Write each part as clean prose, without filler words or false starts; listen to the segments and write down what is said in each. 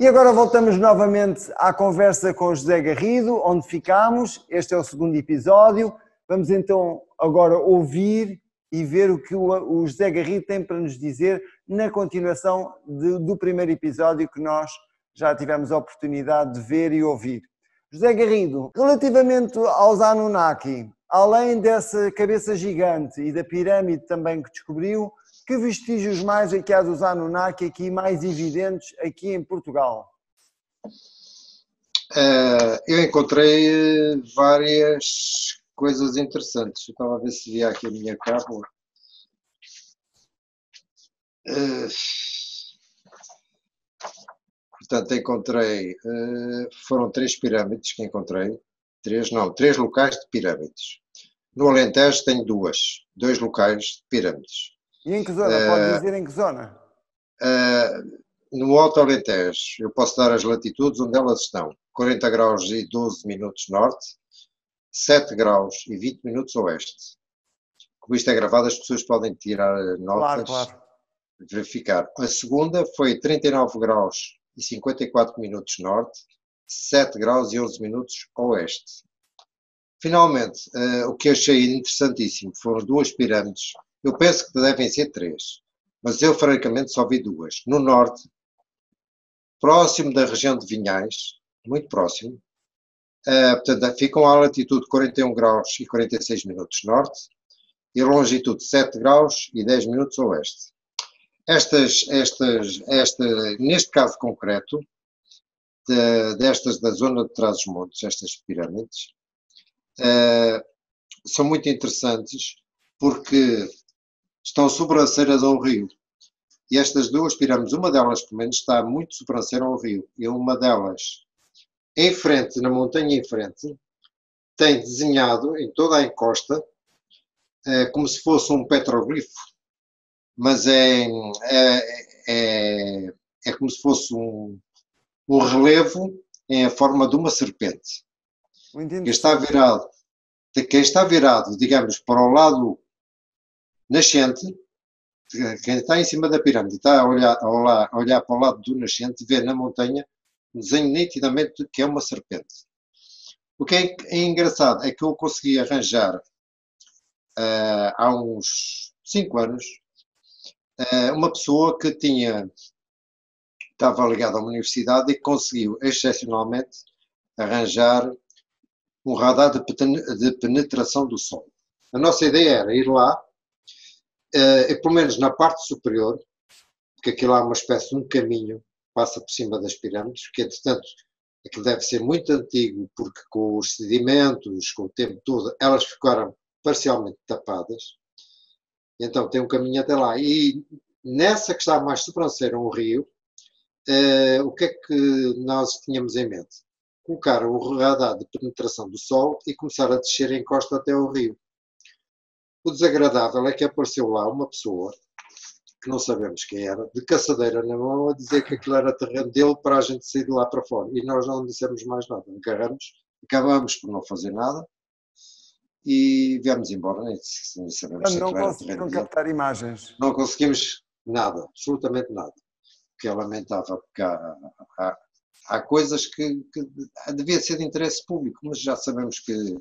E agora voltamos novamente à conversa com o José Garrido, onde ficámos. Este é o segundo episódio. Vamos então agora ouvir e ver o que o José Garrido tem para nos dizer na continuação do primeiro episódio que nós já tivemos a oportunidade de ver e ouvir. José Garrido, relativamente aos Anunnaki, além dessa cabeça gigante e da pirâmide também que descobriu, que vestígios mais é que há dos Anunnaki aqui mais evidentes aqui em Portugal? Eu encontrei várias coisas interessantes. Eu estava a ver se via aqui a minha cábula. Portanto, encontrei... foram 3 pirâmides que encontrei. 3 locais de pirâmides. No Alentejo tenho 2 locais de pirâmides. E em que zona? Pode dizer em que zona? No Alto Alentejo, eu posso dar as latitudes onde elas estão. 40 graus e 12 minutos norte, 7 graus e 20 minutos oeste. Como isto é gravado, as pessoas podem tirar notas, claro. Verificar. A segunda foi 39 graus e 54 minutos norte, 7 graus e 11 minutos oeste. Finalmente, o que achei interessantíssimo foram 2 pirâmides. Eu penso que devem ser 3, mas eu francamente só vi 2. No norte, próximo da região de Vinhais, muito próximo, portanto, ficam à latitude 41 graus e 46 minutos norte e longitude 7 graus e 10 minutos oeste. Neste caso concreto, destas da zona de Trás-os-Montes, estas pirâmides, são muito interessantes porque estão sobranceira de um rio. E estas 2 pirâmides, uma delas pelo menos está muito sobranceira ao rio, e uma delas em frente, na montanha em frente, tem desenhado em toda a encosta como se fosse um petroglifo, mas é como se fosse um relevo em a forma de uma serpente. Quem está virado, digamos, para o lado nascente, quem está em cima da pirâmide está a olhar para o lado do nascente, vê na montanha um desenho nitidamente que é uma serpente. O que é engraçado é que eu consegui arranjar há uns 5 anos uma pessoa que estava ligada a uma universidade e que conseguiu excepcionalmente arranjar um radar de penetração do Sol. A nossa ideia era ir lá, pelo menos na parte superior, porque aquilo há uma espécie de um caminho, passa por cima das pirâmides, que entretanto aquilo deve ser muito antigo, porque com os sedimentos, com o tempo todo, elas ficaram parcialmente tapadas. Então tem um caminho até lá. E nessa que está mais sobranceira, um rio, o que é que nós tínhamos em mente? Colocar o radar de penetração do Sol e começar a descer a encosta até ao rio. O desagradável é que apareceu lá uma pessoa, que não sabemos quem era, de caçadeira na mão, a dizer que aquilo era terreno dele para a gente sair de lá para fora. E nós não dissemos mais nada. Acabamos por não fazer nada e viemos embora. Nem sabemos se Não aquilo era conseguiram terreno captar imagens. Não conseguimos nada, absolutamente nada. O que é lamentável, porque há coisas que devia ser de interesse público, mas já sabemos que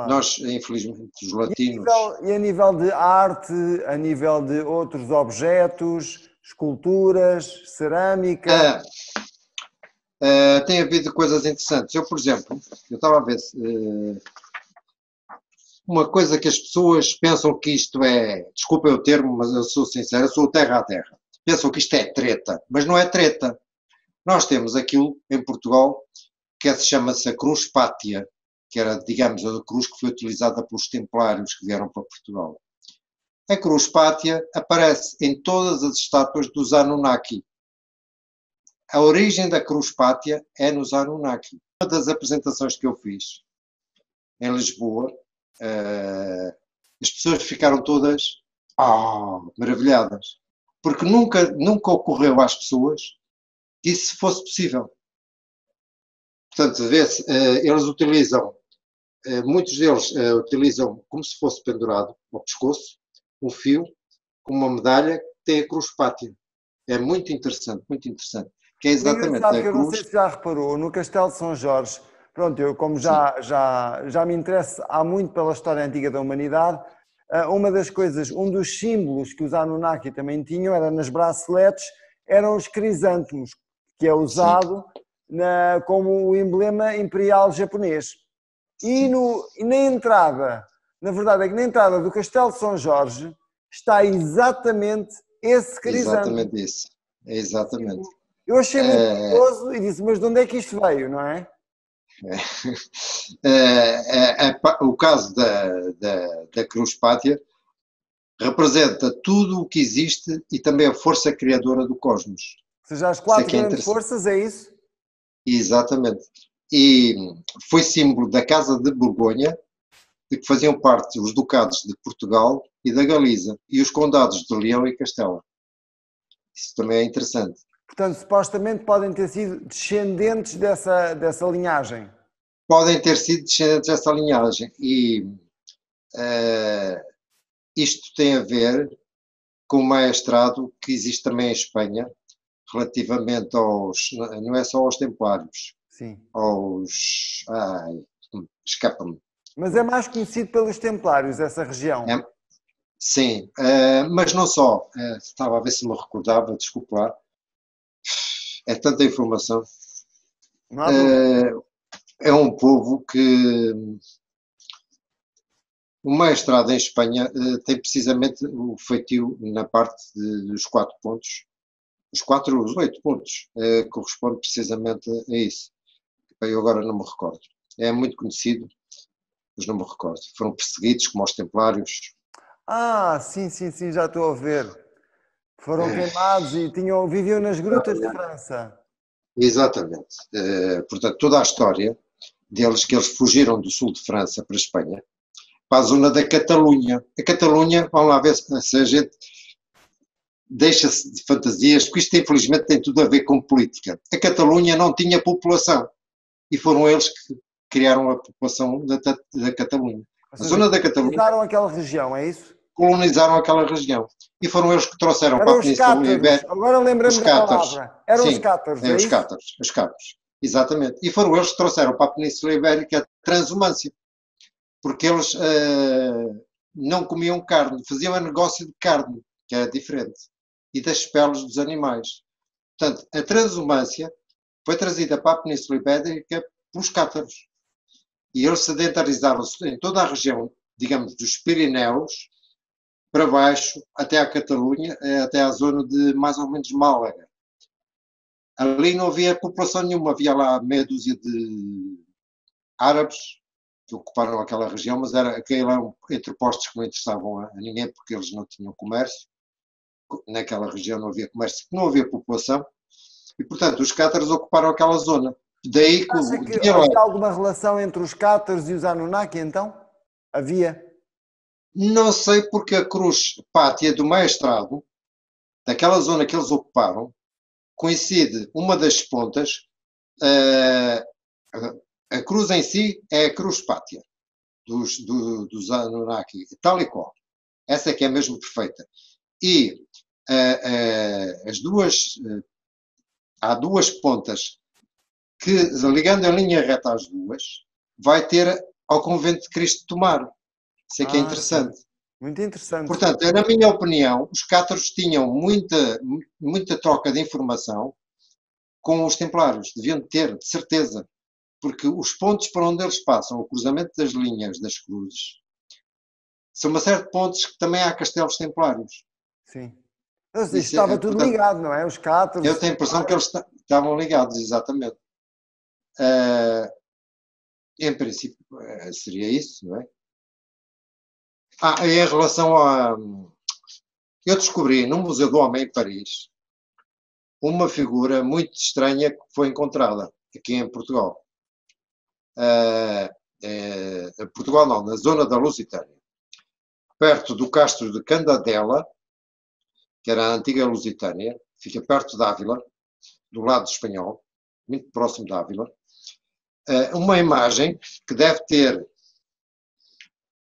nós, infelizmente, os latinos... E a nível de arte, a nível de outros objetos, esculturas, cerâmica? Tem havido coisas interessantes. Eu, por exemplo, eu estava a ver uma coisa que as pessoas pensam que isto é, desculpem o termo, mas eu sou sincero, eu sou terra a terra. Pensam que isto é treta, mas não é treta. Nós temos aquilo em Portugal que chama-se a Cruz Pátia, que era, digamos, a cruz que foi utilizada pelos templários que vieram para Portugal. A Cruz Pátia aparece em todas as estátuas dos Anunnaki. A origem da Cruz Pátia é nos Anunnaki. Uma das apresentações que eu fiz em Lisboa, as pessoas ficaram todas maravilhadas, porque nunca ocorreu às pessoas que isso fosse possível. Portanto, vê-se, eles utilizam, muitos deles utilizam como se fosse pendurado ao pescoço, um fio com uma medalha que tem a Cruz Pátia. É muito interessante, muito interessante. que é É exatamente engraçado a que eu não sei cruz. se já reparou, no Castelo de São Jorge, pronto, eu como Sim, já me interesso há muito pela história antiga da humanidade, uma das coisas, um dos símbolos que os Anunnaki também tinham, era nas braceletes, eram os crisântemos, que é sim, usado como o emblema imperial japonês. sim, E na entrada, na verdade é que na entrada do Castelo de São Jorge está exatamente esse crisântemo. exatamente isso. É exatamente. Eu achei muito Eh, curioso e disse, mas de onde é que isto veio, não é? o caso da Cruz Pátria representa tudo o que existe e também a força criadora do cosmos. Ou seja, as Isso é quatro que é grandes interessante. forças, é isso? Exatamente. E foi símbolo da Casa de Borgonha, de que faziam parte os ducados de Portugal e da Galiza, e os condados de Leão e Castela. Isso também é interessante. Portanto, supostamente podem ter sido descendentes dessa linhagem. Podem ter sido descendentes dessa linhagem. E isto tem a ver com o maestrado que existe também em Espanha, relativamente aos. Não é só aos templários, Sim. aos. Ai, escapa-me. Mas é mais conhecido pelos templários, essa região. É, sim, mas não só. Estava a ver se me recordava, desculpa lá. É tanta informação. Não há problema. Eh, É um povo que. O maestrado em Espanha tem precisamente o feitio na parte dos 4 pontos. Os 8 pontos, corresponde precisamente a isso. Eu agora não me recordo. É muito conhecido, mas não me recordo. Foram perseguidos como os templários. Ah, sim, sim, sim, já estou a ver. Foram queimados e viviam nas grutas de França. Exatamente. Portanto, toda a história deles, que eles fugiram do sul de França para a Espanha, para a zona da Catalunha. A Catalunha, vamos lá ver se a gente deixa-se de fantasias, porque isto infelizmente tem tudo a ver com política. A Catalunha não tinha população e foram eles que criaram a população da Catalunha. Ou A seja, zona da Catalunha colonizaram aquela região, é isso? colonizaram aquela região e foram eles que trouxeram para Eram a os Península cátaros. Ibérica Agora os lembrei-me da cátaros. palavra. Eram os Sim, cátaros, é isso? os cátaros, exatamente. E foram eles que trouxeram para a Península Ibérica a transumância, porque eles não comiam carne, faziam um negócio de carne, que era diferente, e das peles dos animais. Portanto, a transumância foi trazida para a Península Ibérica pelos cátaros. E eles sedentarizaram-se em toda a região, digamos, dos Pirineus, para baixo, até à Catalunha, até à zona de mais ou menos Málaga. Ali não havia população nenhuma, havia lá meia dúzia de árabes que ocuparam aquela região, mas aqueles eram entrepostos que não interessavam a ninguém, porque eles não tinham comércio. Naquela região não havia comércio, não havia população, e portanto os cátaros ocuparam aquela zona. Daí que Acha o que dinheiro. havia alguma relação entre os cátaros e os Anunnaki, então? Havia. Não sei porque a cruz pátria do maestrado, daquela zona que eles ocuparam, coincide uma das pontas. Uh, a cruz em si é a cruz pátria dos Anunnaki, tal e qual. Essa é que é mesmo perfeita. E as duas, há duas pontas que, ligando a linha reta às duas, vai ter ao convento de Cristo de Tomar. Isso é que é Ah, sim. interessante. Muito interessante. Portanto, na minha opinião, os cátaros tinham muita troca de informação com os templários. Deviam ter, de certeza. Porque os pontos para onde eles passam, o cruzamento das linhas das cruzes, são uma série de pontos que também há castelos templários. Sim. Isto Isso estava tudo portanto, ligado, não é? Os cátaros, eu os tenho a impressão que templários. eles estavam ligados, exatamente. Uh, em princípio, seria isso, não é? E em relação a. Eu descobri no Museu do Homem em Paris uma figura muito estranha que foi encontrada aqui em Portugal. Portugal não, na zona da Lusitânia, perto do castro de Candadela, que era a antiga Lusitânia, fica perto de Ávila, do lado espanhol, muito próximo de Ávila, uma imagem que deve ter,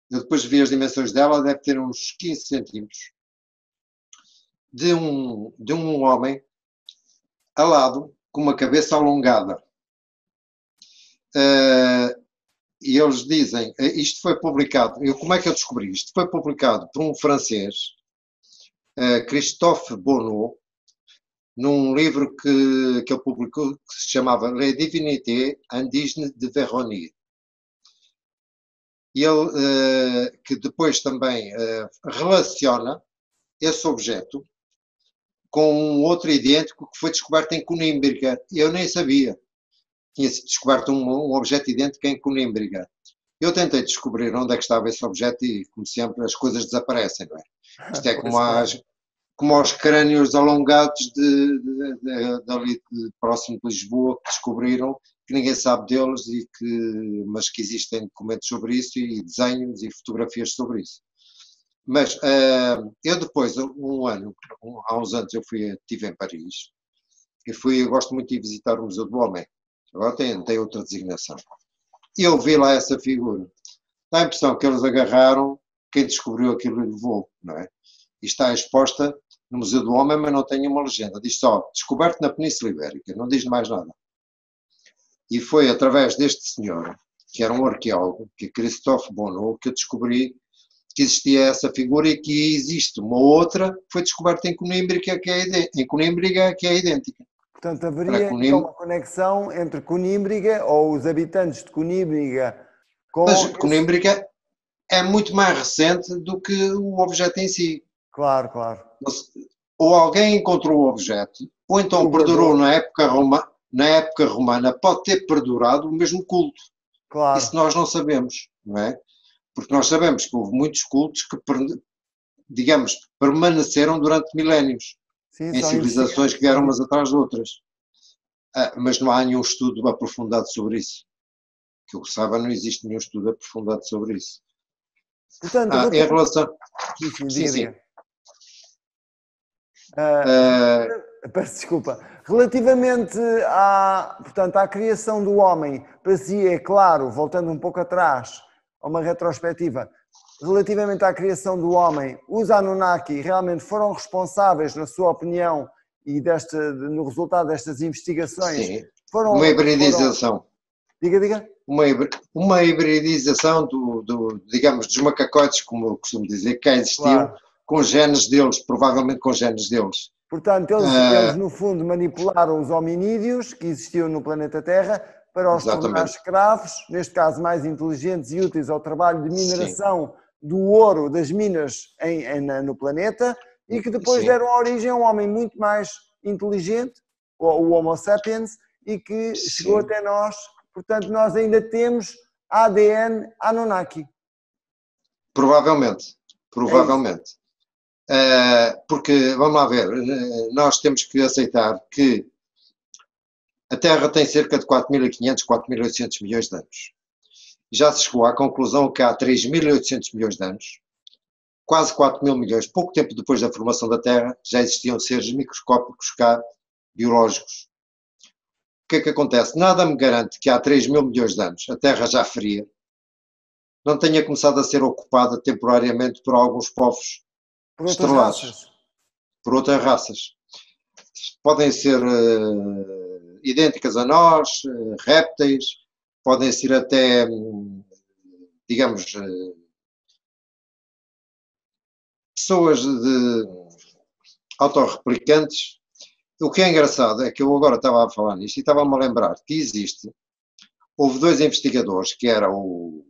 eu depois vi as dimensões dela, deve ter uns 15 centímetros, de um homem alado, com uma cabeça alongada. E eles dizem, isto foi publicado, como é que eu descobri? Isto foi publicado por um francês, Christophe Bonneau, num livro que ele publicou que se chamava Les Divinités Indigènes de Véronique. E ele, que depois também relaciona esse objeto com um outro idêntico que foi descoberto em Conímbriga. Eu nem sabia. Tinha sido descoberto um objeto idêntico em Conímbriga. Eu tentei descobrir onde é que estava esse objeto e, como sempre, as coisas desaparecem, não é? Isto é como aos crânios alongados dali próximo de Lisboa, que descobriram, que ninguém sabe deles, mas que existem documentos sobre isso e desenhos e fotografias sobre isso. Mas eu depois, há uns anos, eu estive em Paris e eu gosto muito de visitar o Museu do Homem. Agora tem outra designação. E eu vi lá essa figura. Dá a impressão que eles agarraram quem descobriu aquilo e levou, não é? E está exposta no Museu do Homem, mas não tem uma legenda. Diz só, descoberto na Península Ibérica, não diz mais nada. E foi através deste senhor, que era um arqueólogo, que é Christophe Bonneau, que eu descobri que existia essa figura e que existe uma outra que foi descoberta em Conímbriga, que é idêntica. Portanto, haveria então uma conexão entre Conímbriga ou os habitantes de Conímbriga com... Mas Conímbriga é muito mais recente do que o objeto em si. Claro, claro. Ou alguém encontrou o objeto, ou então perdurou na época romana, pode ter perdurado o mesmo culto. Claro. Isso nós não sabemos, não é? Porque nós sabemos que houve muitos cultos que, digamos, permaneceram durante milénios. Sim, em civilizações que vieram umas atrás de outras. Mas não há nenhum estudo aprofundado sobre isso. Que eu saiba, não existe nenhum estudo aprofundado sobre isso. Portanto, em relação... Sim. Peço desculpa. Relativamente à criação do homem, para si é claro, voltando um pouco atrás, a uma retrospectiva, relativamente à criação do homem, os Anunnaki realmente foram responsáveis, na sua opinião, e no resultado destas investigações, Sim, uma hibridização. Diga. Uma hibridização digamos, dos macacotes, como eu costumo dizer, que existiam, claro, com genes deles, provavelmente com genes deles. Portanto, eles no fundo manipularam os hominídeos que existiam no planeta Terra para os tornar escravos, neste caso mais inteligentes e úteis ao trabalho de mineração, sim, do ouro das minas no planeta, e que depois, sim, deram origem a um homem muito mais inteligente, o Homo sapiens, e que, sim, chegou até nós. Portanto, nós ainda temos ADN Anunnaki. Provavelmente. Porque, vamos lá ver, nós temos que aceitar que a Terra tem cerca de 4.500, 4.800 milhões de anos. Já se chegou à conclusão que há 3.800 milhões de anos, quase 4.000 milhões, pouco tempo depois da formação da Terra, já existiam seres microscópicos cá, biológicos. O que é que acontece? Nada me garante que há 3.000 milhões de anos, a Terra já fria, não tenha começado a ser ocupada temporariamente por alguns povos estrelados. Por outras raças. Podem ser idênticas a nós, répteis, podem ser até, digamos, pessoas autorreplicantes. O que é engraçado é que eu agora estava a falar nisto e estava-me a lembrar que houve dois investigadores, que era uma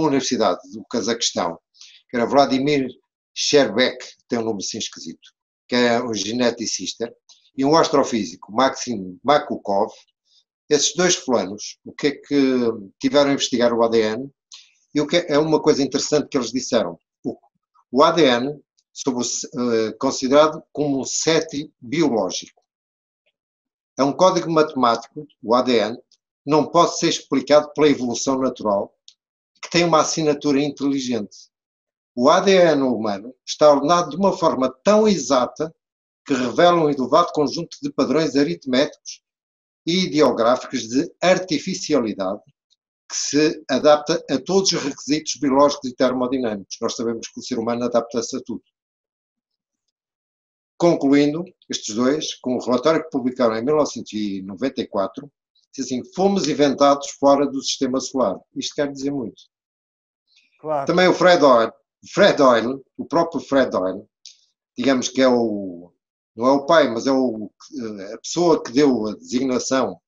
universidade do Cazaquistão, que era Vladimir Sherbek, tem um nome assim esquisito, que é um geneticista, e um astrofísico, Maxim Makukov. Esses dois fulanos, o que é que tiveram a investigar o ADN, e o que é uma coisa interessante que eles disseram. O ADN, considerado como um SETI biológico. É um código matemático, o ADN, não pode ser explicado pela evolução natural, que tem uma assinatura inteligente. O ADN humano está ordenado de uma forma tão exata que revela um elevado conjunto de padrões aritméticos e ideográficos de artificialidade que se adapta a todos os requisitos biológicos e termodinâmicos. Nós sabemos que o ser humano adapta-se a tudo. concluindo, estes dois, com o relatório que publicaram em 1994, diz assim, fomos inventados fora do sistema solar. Isto quer dizer muito. Claro. Também o o próprio Fred Hoyle, digamos que é o, não é o pai, mas é a pessoa que deu a designação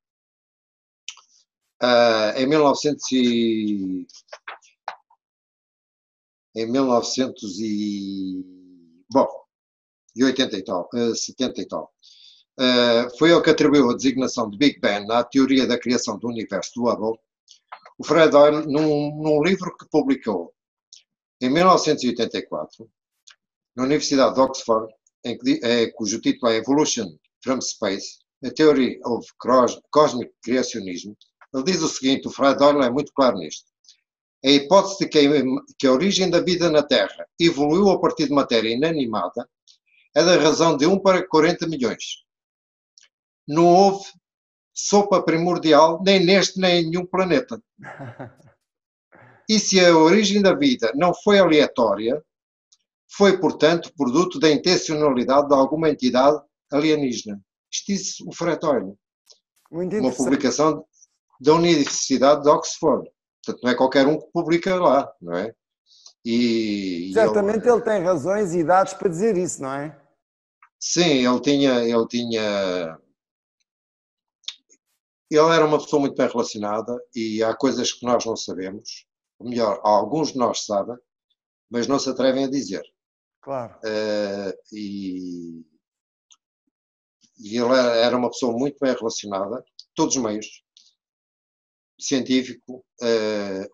em 1980 e tal, 70 e tal. Foi ele que atribuiu a designação de Big Bang à teoria da criação do universo do Hubble. O Fred Hoyle, num livro que publicou em 1984, na Universidade de Oxford, cujo título é Evolution from Space, a Theory of Cosmic Creationism, ele diz o seguinte, o Fred Hoyle é muito claro nisto. A hipótese de que a origem da vida na Terra evoluiu a partir de matéria inanimada é da razão de 1 para 40 milhões. Não houve sopa primordial nem neste nem em nenhum planeta. E se a origem da vida não foi aleatória, foi, portanto, produto da intencionalidade de alguma entidade alienígena. Isto disse o Fred Hoyle. Uma publicação da Universidade de Oxford. Portanto, não é qualquer um que publica lá, não é? Certamente ele tem razões e dados para dizer isso, não é? Sim, ele era uma pessoa muito bem relacionada e há coisas que nós não sabemos, ou melhor, alguns de nós sabem, mas não se atrevem a dizer. Claro. E ele era uma pessoa muito bem relacionada, todos os meios, científico,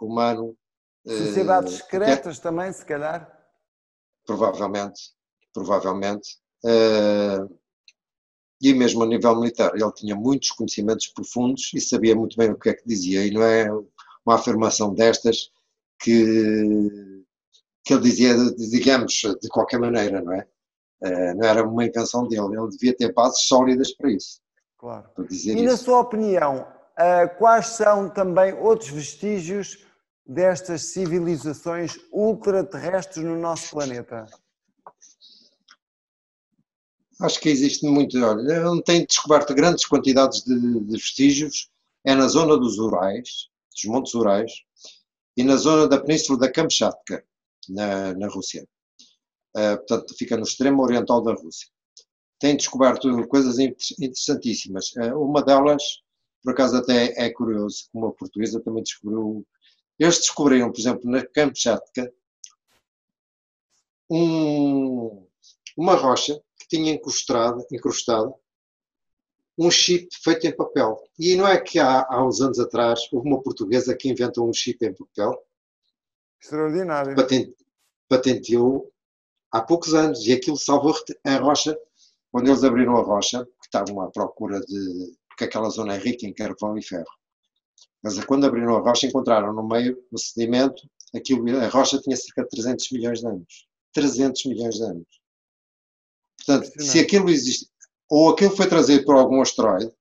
humano. Sociedades secretas também, se calhar? Provavelmente. E mesmo a nível militar, ele tinha muitos conhecimentos profundos e sabia muito bem o que é que dizia, e não é uma afirmação destas que ele dizia, digamos, de qualquer maneira, não é? Não era uma invenção dele, ele devia ter bases sólidas para isso. Claro. Para dizer e isso. Na sua opinião, quais são também outros vestígios destas civilizações ultraterrestres no nosso planeta? Acho que existe muito. Olha, não tenho descoberto grandes quantidades de vestígios. É na zona dos Urais, dos Montes Urais, e na zona da Península da Kamchatka, na Rússia. Portanto, fica no extremo oriental da Rússia. Tenho descoberto coisas interessantíssimas. Uma delas, por acaso até é curioso, como a portuguesa também descobriu. Eles descobriram, por exemplo, na Kamchatka, uma rocha que tinha incrustado um chip feito em papel. E não é que há uns anos atrás houve uma portuguesa que inventou um chip em papel? Extraordinário. Patenteou há poucos anos e aquilo salvou a rocha. Quando eles abriram a rocha, que estavam à procura porque aquela zona é rica em carvão e ferro. Mas quando abriram a rocha, encontraram no meio, no sedimento, a rocha tinha cerca de 300 milhões de anos. 300 milhões de anos. Portanto, se aquilo existe, ou aquilo foi trazido por algum asteroide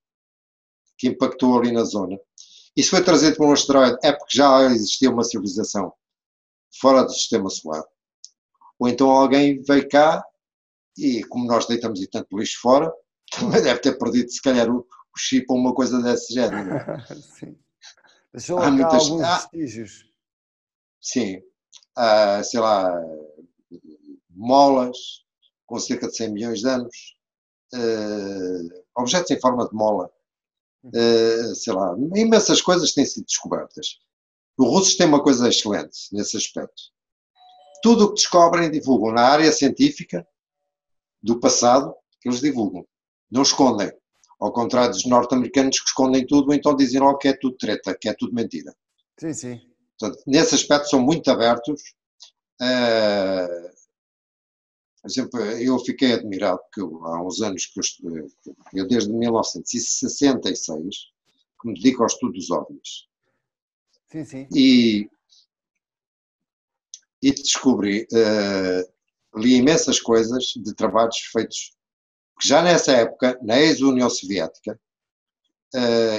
que impactou ali na zona, e se foi trazido por um asteroide é porque já existia uma civilização fora do sistema solar. Ou então alguém veio cá e, como nós deitamos e tanto lixo fora, também deve ter perdido, se calhar, o chip ou uma coisa desse género. Sim. Deixou lá alguns vestígios. Sim. Sei lá, molas com cerca de 100 milhões de anos, objetos em forma de mola, sei lá, imensas coisas têm sido descobertas. Os russos têm uma coisa excelente nesse aspecto. Tudo o que descobrem divulgam na área científica do passado, que eles divulgam. Não escondem. Ao contrário dos norte-americanos que escondem tudo, então dizem logo que é tudo treta, que é tudo mentira. Sim, sim. Portanto, nesse aspecto são muito abertos. Por exemplo, eu fiquei admirado, porque há uns anos que eu desde 1966, que me dedico ao estudo dos OVNIs. Sim, sim. E descobri, li imensas coisas de trabalhos feitos, que já nessa época, na ex-União Soviética,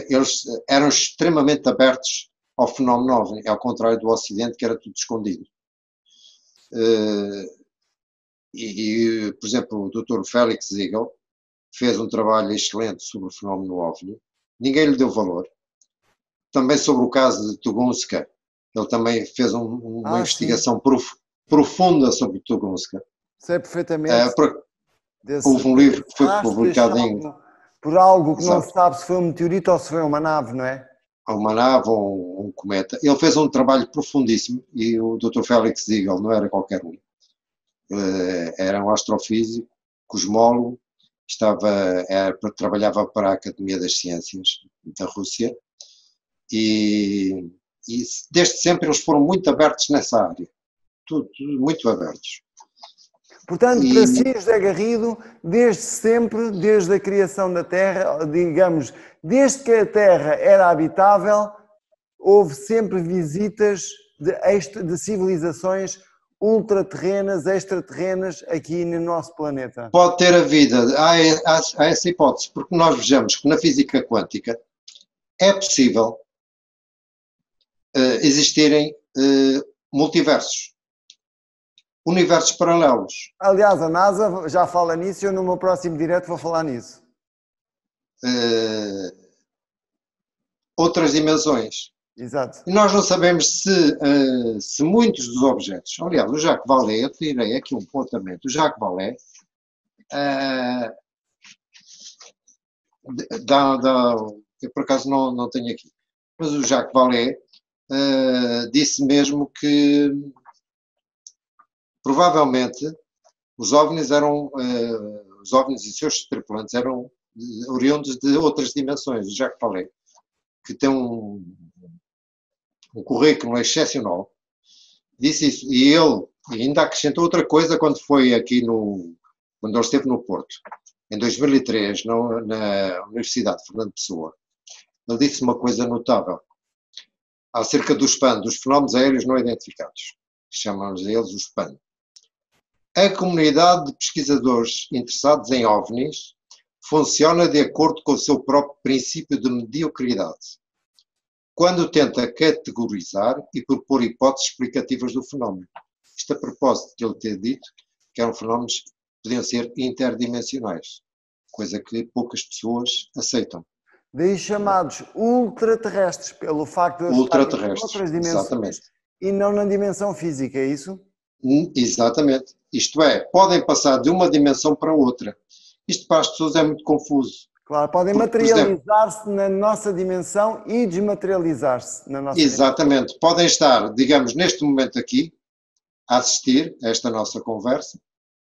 eles eram extremamente abertos ao fenómeno OVNI, ao contrário do Ocidente, que era tudo escondido. Por exemplo, o Dr. Félix Siegel fez um trabalho excelente sobre o fenómeno OVNI, ninguém lhe deu valor. Também sobre o caso de Tunguska, ele também fez uma investigação profunda sobre Tunguska. Sei perfeitamente. Houve um livro que foi publicado por algo que não se sabe se foi um meteorito ou se foi uma nave, não é? Uma nave ou um cometa. Ele fez um trabalho profundíssimo e o Dr. Félix Siegel não era qualquer um. Era um astrofísico, cosmólogo, trabalhava para a Academia das Ciências da Rússia e desde sempre eles foram muito abertos nessa área. Tudo muito abertos. Portanto, para si, José Garrido, desde sempre, desde a criação da Terra, digamos, desde que a Terra era habitável, houve sempre visitas de civilizações ultraterrenas, extraterrenas, aqui no nosso planeta. Pode ter havido, há essa hipótese, porque nós vejamos que na física quântica é possível existirem multiversos. Universos paralelos. Aliás, a NASA já fala nisso e eu no meu próximo direto vou falar nisso. Outras dimensões. Exato. E nós não sabemos se muitos dos objetos, aliás, o Jacques Vallée, eu tirei aqui um apontamento, o Jacques Vallée eu por acaso não tenho aqui, mas o Jacques Vallée disse mesmo que provavelmente os OVNIs e seus tripulantes eram oriundos de outras dimensões. O Jacques Vallée, que tem um currículo excepcional, disse isso. E ele ainda acrescentou outra coisa quando foi aqui quando ele esteve no Porto, em 2003, na Universidade de Fernando Pessoa. Ele disse uma coisa notável acerca do SPAN, dos fenómenos aéreos não identificados. Chamamos eles o SPAN. A comunidade de pesquisadores interessados em OVNIs funciona de acordo com o seu próprio princípio de mediocridade, quando tenta categorizar e propor hipóteses explicativas do fenómeno. Isto a propósito de ele ter dito que eram fenómenos que podiam ser interdimensionais, coisa que poucas pessoas aceitam. Daí chamados ultraterrestres, pelo facto de estarem em outras dimensões, exatamente, e não na dimensão física, é isso? Exatamente. Isto é, podem passar de uma dimensão para outra. Isto para as pessoas é muito confuso. Claro, podem materializar-se na nossa dimensão e desmaterializar-se na nossa exatamente. dimensão. Podem estar, digamos, neste momento aqui, a assistir a esta nossa conversa.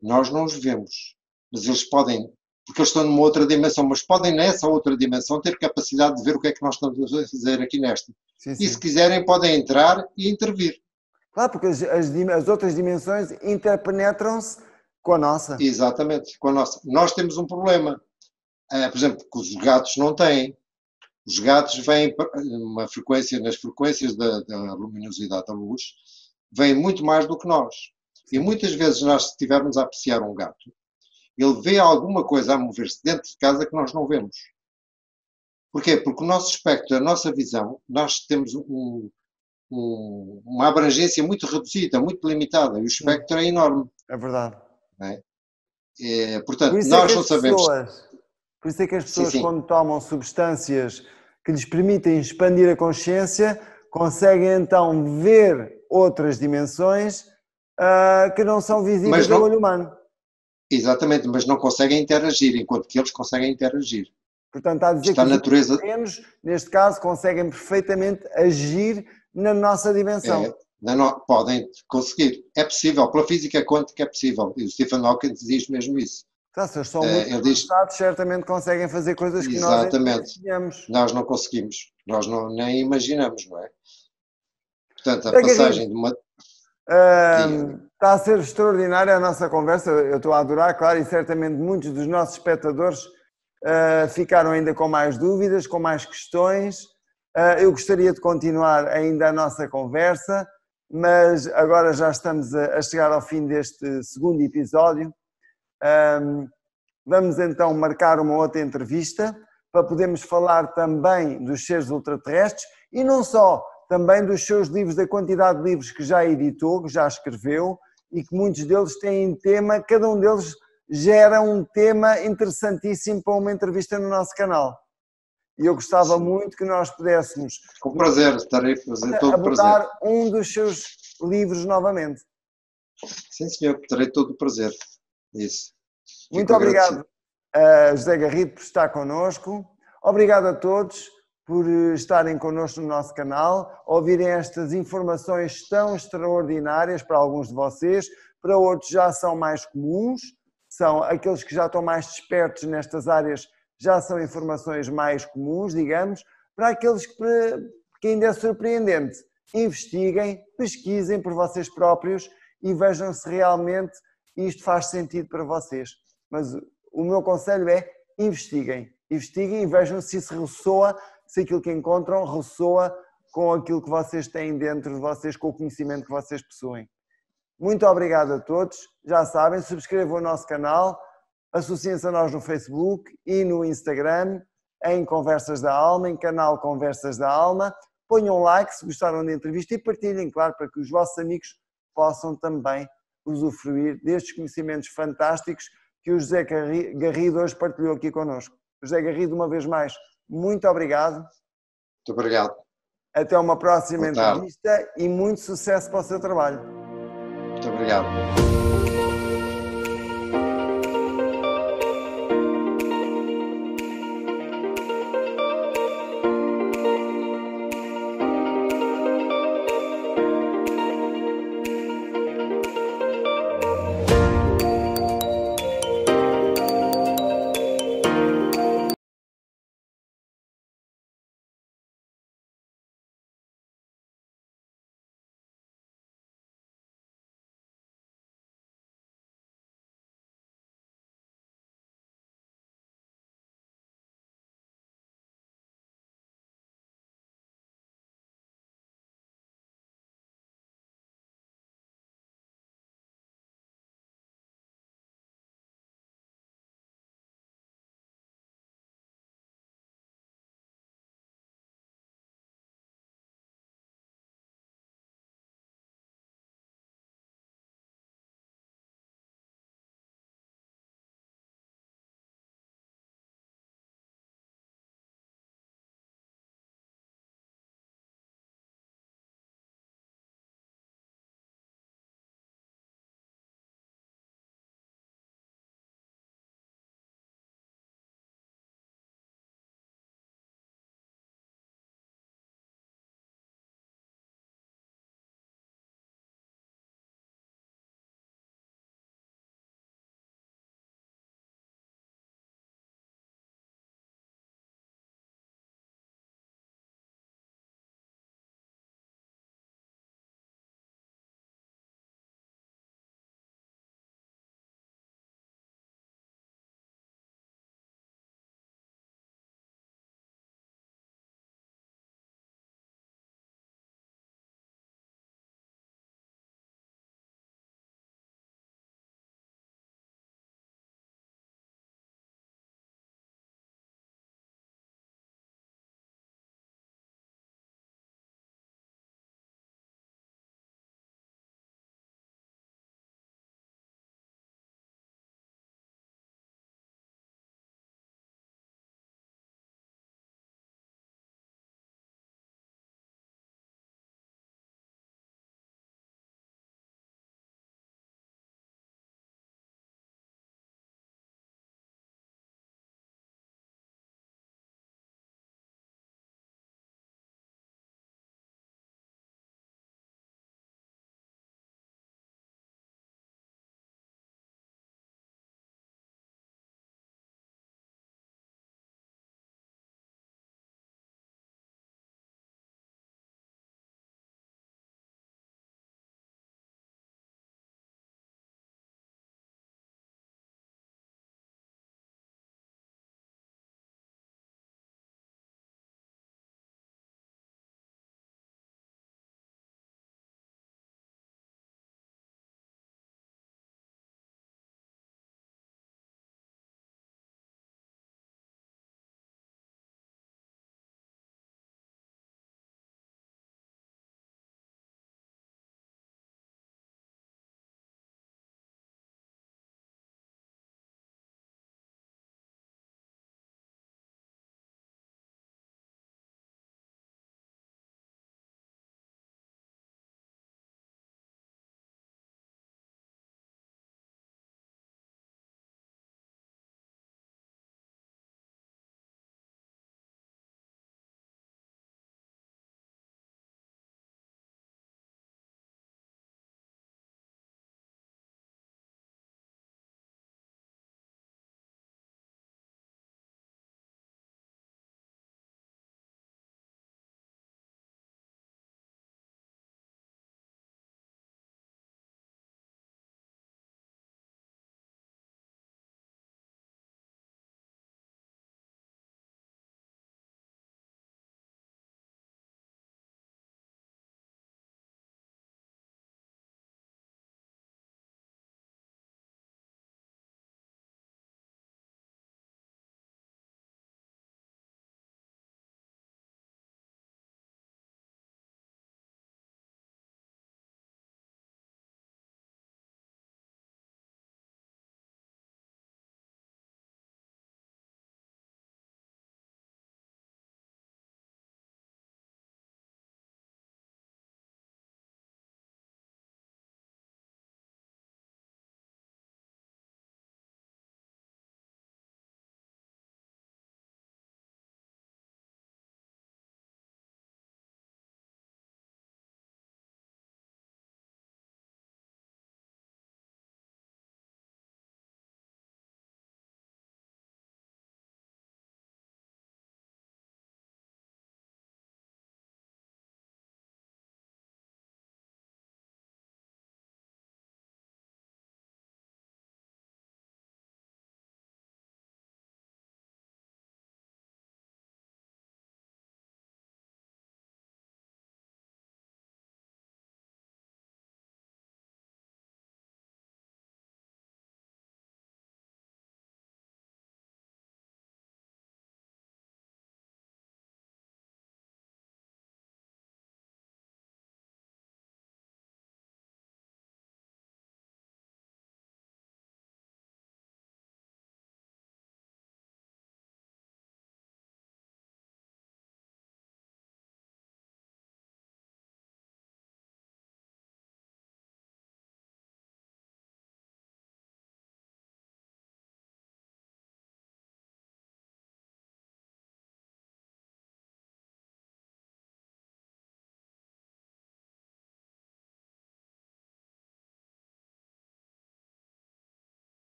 Nós não os vemos. Mas eles podem, porque eles estão numa outra dimensão, mas podem nessa outra dimensão ter capacidade de ver o que é que nós estamos a fazer aqui nesta. Sim. E se quiserem podem entrar e intervir. Claro, porque as outras dimensões interpenetram-se com a nossa. Exatamente, com a nossa. Nós temos um problema, por exemplo, que os gatos não têm. Os gatos vêm nas frequências da luminosidade da luz, vêm muito mais do que nós. E muitas vezes nós, se estivermos a apreciar um gato, ele vê alguma coisa a mover-se dentro de casa que nós não vemos. Porquê? Porque o nosso espectro, a nossa visão, nós temos uma abrangência muito reduzida, muito limitada, e o espectro é enorme. É verdade. Portanto, nós não sabemos... Por isso é que as pessoas, quando tomam substâncias que lhes permitem expandir a consciência, conseguem então ver outras dimensões que não são visíveis ao olho humano. Exatamente, mas não conseguem interagir, enquanto que eles conseguem interagir. Portanto, está a dizer que os terrenos, neste caso, conseguem perfeitamente agir na nossa dimensão. Podem conseguir. É possível. Pela física quântica é possível. E o Stephen Hawking diz mesmo isso. Então, se eles são muito avançados, certamente conseguem fazer coisas que nós não conseguimos. Nós não conseguimos. Nós nem imaginamos, não é? Portanto, a passagem de uma... Está a ser extraordinária a nossa conversa. Eu estou a adorar, claro, e certamente muitos dos nossos espectadores ficaram ainda com mais dúvidas, com mais questões. Eu gostaria de continuar ainda a nossa conversa, mas agora já estamos a chegar ao fim deste segundo episódio. Vamos então marcar uma outra entrevista para podermos falar também dos seres ultraterrestres e não só, também dos seus livros, da quantidade de livros que já editou, que já escreveu e que muitos deles têm tema, cada um deles gera um tema interessantíssimo para uma entrevista no nosso canal. E eu gostava muito que nós pudéssemos... Com prazer, estarei a fazer todo o prazer. abordar um dos seus livros novamente. Sim, senhor, terei todo o prazer. Isso. Muito obrigado, José Garrido, por estar connosco. Obrigado a todos por estarem connosco no nosso canal, ouvirem estas informações tão extraordinárias para alguns de vocês, para outros já são mais comuns, são aqueles que já estão mais despertos nestas áreas, já são informações mais comuns, digamos, para aqueles que ainda é surpreendente. Investiguem, pesquisem por vocês próprios e vejam se realmente isto faz sentido para vocês. Mas o meu conselho é investiguem. Investiguem e vejam se isso ressoa, se aquilo que encontram ressoa com aquilo que vocês têm dentro de vocês, com o conhecimento que vocês possuem. Muito obrigado a todos. Já sabem, subscrevam o nosso canal, associem-se a nós no Facebook e no Instagram, em Conversas da Alma, em canal Conversas da Alma. Ponham um like se gostaram da entrevista e partilhem, claro, para que os vossos amigos possam também usufruir destes conhecimentos fantásticos que o José Garrido hoje partilhou aqui connosco. José Garrido, uma vez mais, muito obrigado. Muito obrigado. Até uma próxima entrevista e muito sucesso para o seu trabalho. Muito obrigado.